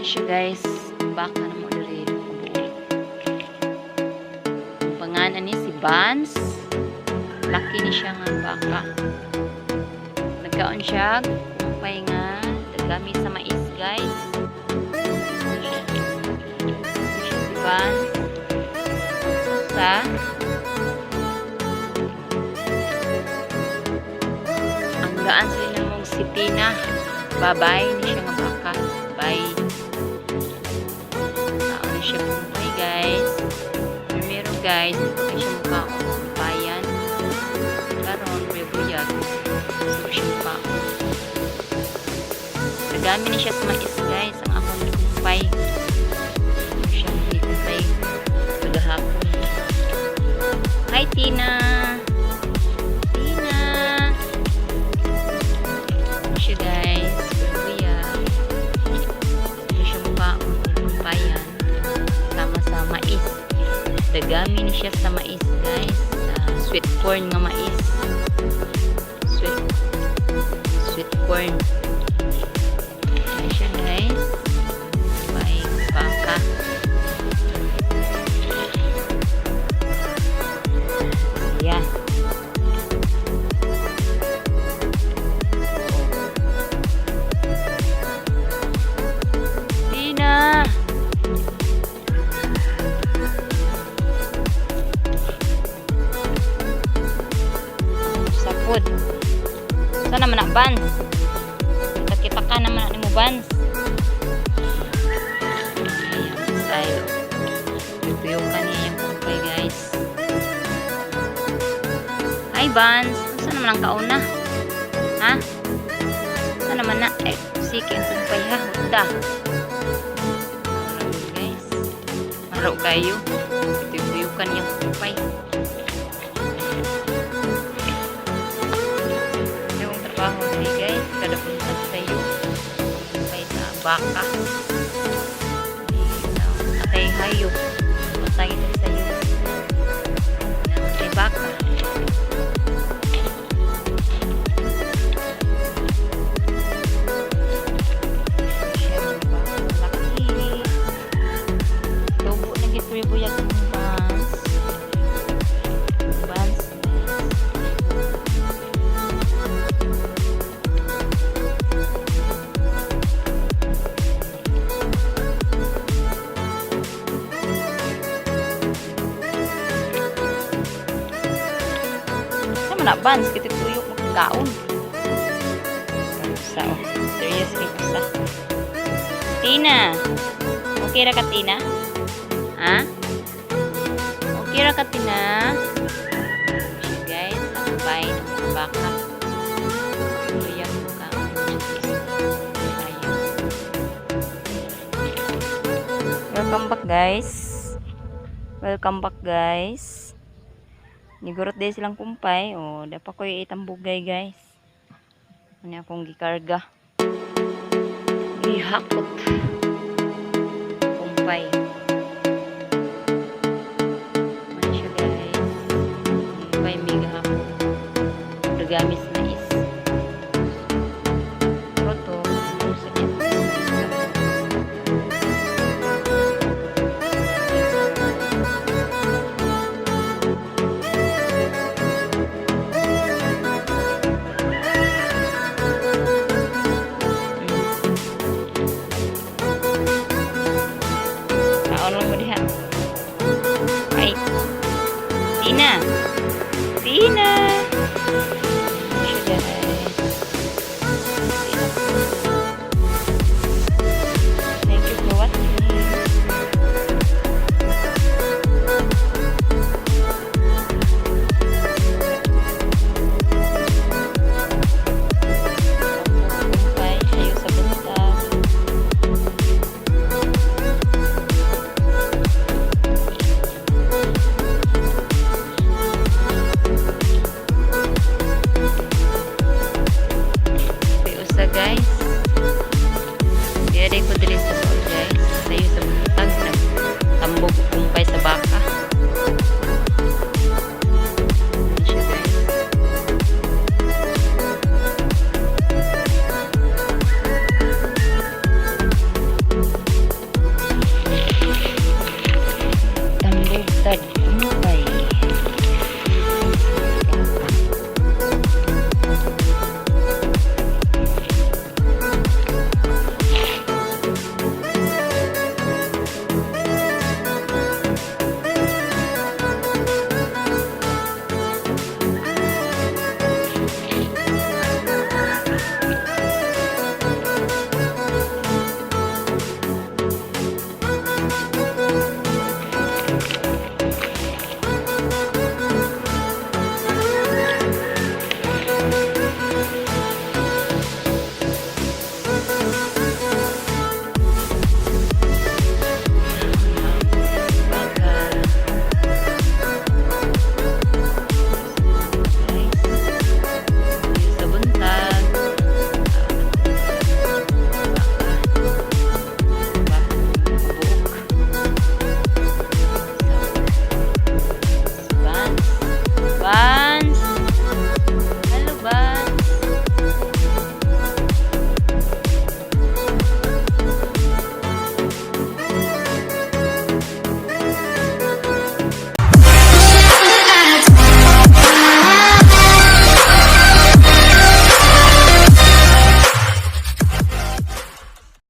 siya guys, baka na mo diri ang pangalan ni si Vance. Laki ni siya nga baka, nagkaon siya kumpay nga dagami sa mais guys. Si Vance sa ang gaan sa inang si Tina, babay ni siya nga baka, bye. Naon siya kumpay guys. Primero guys, ay siya mukha kumpayan. Karon bebuyag. So siya mukha. Nagami ni siya sa mais guys, ang akong kumpay. Siya kumpay kagahapon. Hi Tina. Tina. Siya guys, bebuyag. Siya mukha kumpayan. Sama sa mais. Dagami ni siya sa mais guys, sweet corn nga mais, sweet corn. Ayan siya guys, may baka. Ayan. Tina! Sapod. Saan naman na, Vance? Kita ka naman na ni mo, Vance. Ayan, style. Tutuyo ka niya yung kumpay, guys. Hi, Vance. Saan naman ang kauna? Ha? Saan naman na? Eh, sige, ang kumpay, ha? Huda. Maro, guys. Maro kayo. Tutuyo ka niya yung kumpay. Guys, kada punta sa'yo kay sa baka atay hayo atay sa'yo atay baka. Siya ba laki tubo na gitubuyag ng Vance. Na Vance kita tuyok magkaon sa serious ito sa Tina. Okay ra ka Tina? Ha? Okay ra ka Tina? Guys, ang bahay ng baka tuyok ka. Welcome back guys, welcome back guys. Nigurot din silang kumpay. O, dapat ko itambugay guys. Ano akong gikarga. Gihakot. Kumpay. Ano siya guys. Kumpay may gahakot. Nagamis na.